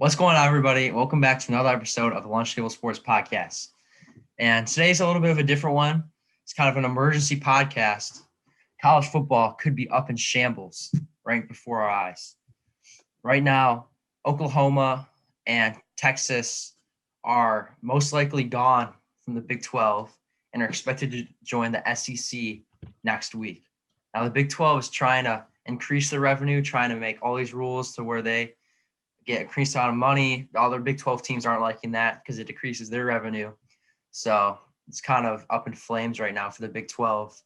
What's going on, everybody? Welcome back to another episode of the Lunch Table Sports Podcast. And today's a little bit of a different one. It's kind of an emergency podcast. College football could be up in shambles right before our eyes. Right now, Oklahoma and Texas are most likely gone from the Big 12 and are expected to join the SEC next week. Now, the Big 12 is trying to increase their revenue, trying to make all these rules to where they get increased amount of money. All their Big 12 teams aren't liking that because it decreases their revenue. So it's kind of up in flames right now for the Big 12.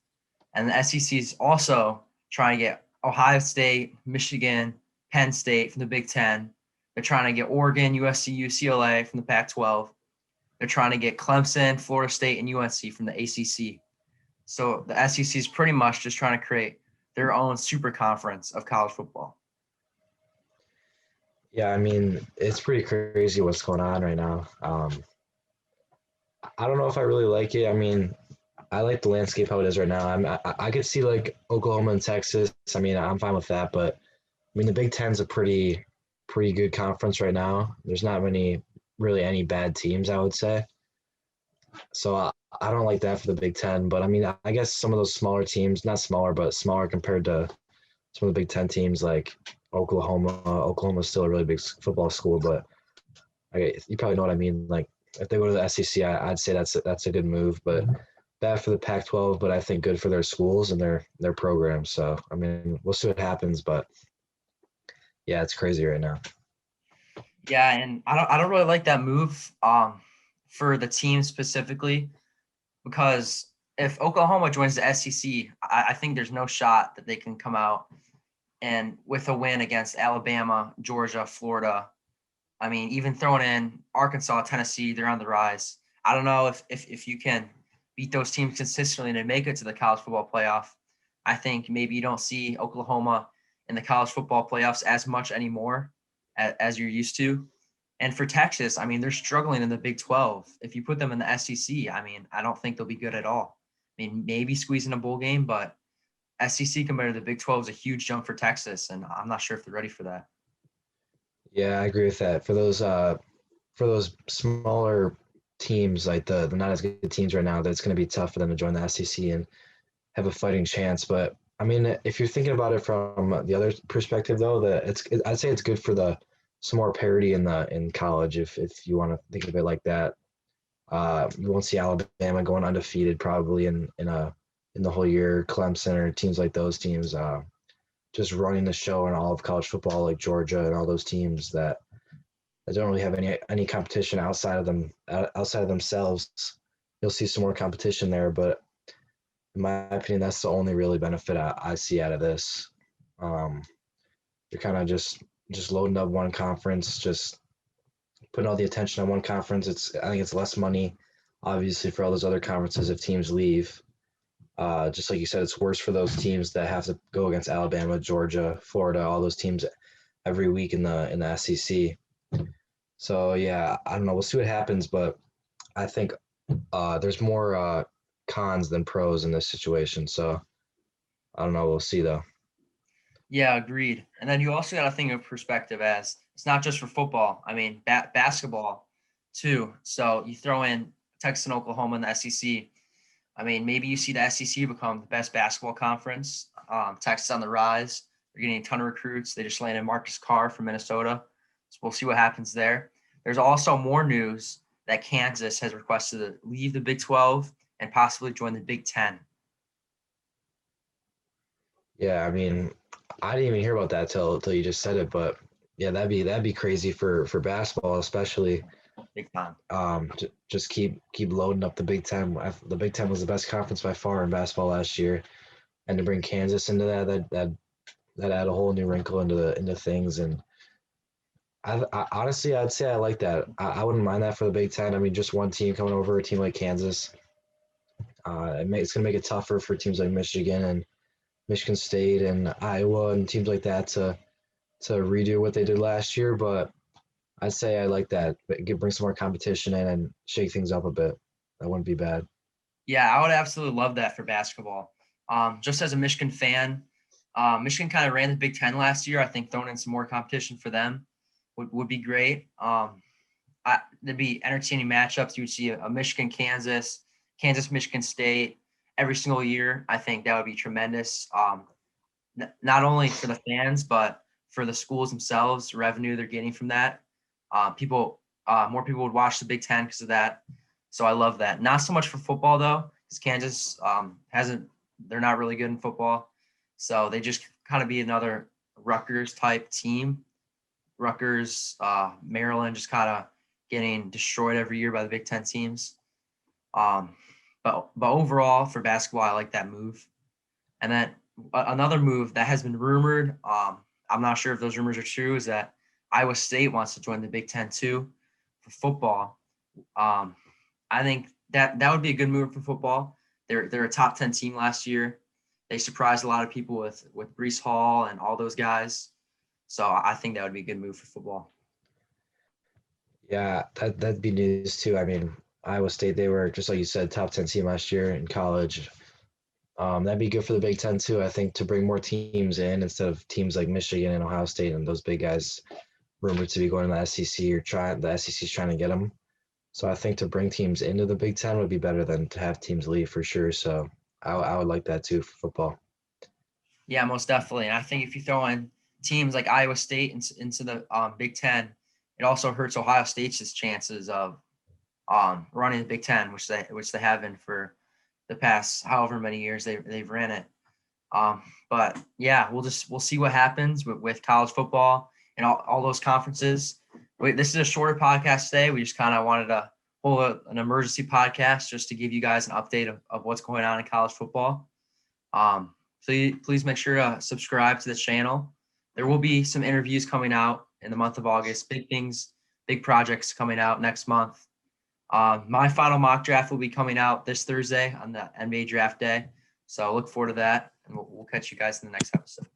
And the SEC is also trying to get Ohio State, Michigan, Penn State from the Big 10. They're trying to get Oregon, USC, UCLA from the Pac-12. They're trying to get Clemson, Florida State, and UNC from the ACC. So the SEC is pretty much just trying to create their own super conference of college football. Yeah, I mean, it's pretty crazy what's going on right now. I don't know if I really like it. I mean, I like the landscape how it is right now. I could see like Oklahoma and Texas. I mean, I'm fine with that, but I mean, the Big Ten's a pretty good conference right now. There's not really any bad teams, I would say. So I don't like that for the Big Ten. But I mean, I guess some of those smaller teams, not smaller, but smaller compared to some of the Big Ten teams like Oklahoma. Oklahoma's still a really big football school, but you probably know what I mean. Like if they go to the SEC, I'd say that's a good move, but bad for the Pac-12, but I think good for their schools and their programs. So I mean, we'll see what happens, but yeah, it's crazy right now. Yeah, and I don't really like that move for the team specifically, because if Oklahoma joins the SEC, I think there's no shot that they can come out and with a win against Alabama, Georgia, Florida. I mean, even throwing in Arkansas, Tennessee, they're on the rise. I don't know if you can beat those teams consistently and make it to the college football playoff. I think maybe you don't see Oklahoma in the college football playoffs as much anymore as you're used to. And for Texas, I mean, they're struggling in the Big 12. If you put them in the SEC, I mean, I don't think they'll be good at all. I mean, maybe squeezing a bowl game, but SEC compared to the Big 12 is a huge jump for Texas, and I'm not sure if they're ready for that. Yeah, I agree with that. For those smaller teams, like the not as good teams right now, that's going to be tough for them to join the SEC and have a fighting chance. But I mean, if you're thinking about it from the other perspective, though, I'd say it's good for some more parity in college. If you want to think of it like that, you won't see Alabama going undefeated probably in the whole year. Clemson or teams like those teams just running the show in all of college football, like Georgia and all those teams that don't really have any competition outside of themselves. You'll see some more competition there, but in my opinion, that's the only really benefit I see out of this. You're kind of just loading up one conference, just putting all the attention on one conference. I think it's less money, obviously, for all those other conferences if teams leave. Just like you said, it's worse for those teams that have to go against Alabama, Georgia, Florida, all those teams every week in the SEC. So yeah, I don't know. We'll see what happens, but I think there's more cons than pros in this situation. So I don't know. We'll see though. Yeah, agreed. And then you also got to think of perspective as it's not just for football. I mean, basketball too. So you throw in Texas and Oklahoma in the SEC. I mean, maybe you see the SEC become the best basketball conference. Texas on the rise. They're getting a ton of recruits. They just landed Marcus Carr from Minnesota. So we'll see what happens there. There's also more news that Kansas has requested to leave the Big 12 and possibly join the Big 10. Yeah, I mean, I didn't even hear about that till you just said it, but yeah, that'd be crazy for basketball, especially. Big time. Just keep loading up the Big Ten. The Big Ten was the best conference by far in basketball last year, and to bring Kansas into that add a whole new wrinkle into things. And I honestly, I'd say I like that. I wouldn't mind that for the Big Ten. I mean, just one team coming over, a team like Kansas. It's gonna make it tougher for teams like Michigan and Michigan State and Iowa and teams like that to redo what they did last year, but I'd say I like that. Bring some more competition in and shake things up a bit. That wouldn't be bad. Yeah, I would absolutely love that for basketball. Just as a Michigan fan, Michigan kind of ran the Big Ten last year. I think throwing in some more competition for them would be great. There'd be entertaining matchups. You would see a Michigan, Kansas, Michigan State every single year. I think that would be tremendous. Not only for the fans, but for the schools themselves, revenue they're getting from that. More people would watch the Big Ten because of that. So I love that. Not so much for football though, because Kansas they're not really good in football. So they just kind of be another Rutgers type team. Rutgers, Maryland just kind of getting destroyed every year by the Big Ten teams. But overall for basketball, I like that move. And then another move that has been rumored, I'm not sure if those rumors are true, is that Iowa State wants to join the Big Ten too for football. I think that would be a good move for football. They're a top 10 team last year. They surprised a lot of people with Breece Hall and all those guys. So I think that would be a good move for football. Yeah, that'd be news too. I mean, Iowa State, they were, just like you said, top 10 team last year in college. That'd be good for the Big Ten too, I think, to bring more teams in instead of teams like Michigan and Ohio State and those big guys rumored to be going to the SEC or the SEC's trying to get them. So I think to bring teams into the Big Ten would be better than to have teams leave for sure. So I would like that too for football. Yeah, most definitely. And I think if you throw in teams like Iowa State into the Big Ten, it also hurts Ohio State's chances of running the Big Ten, which they have been for the past however many years they've ran it. But yeah, we'll see what happens with college football and all those conferences. This is a shorter podcast today. We just kind of wanted to hold an emergency podcast just to give you guys an update of what's going on in college football. So please make sure to subscribe to the channel. There will be some interviews coming out in the month of August. Big projects coming out next month. My final mock draft will be coming out this Thursday on the NBA draft day. So look forward to that, and we'll catch you guys in the next episode.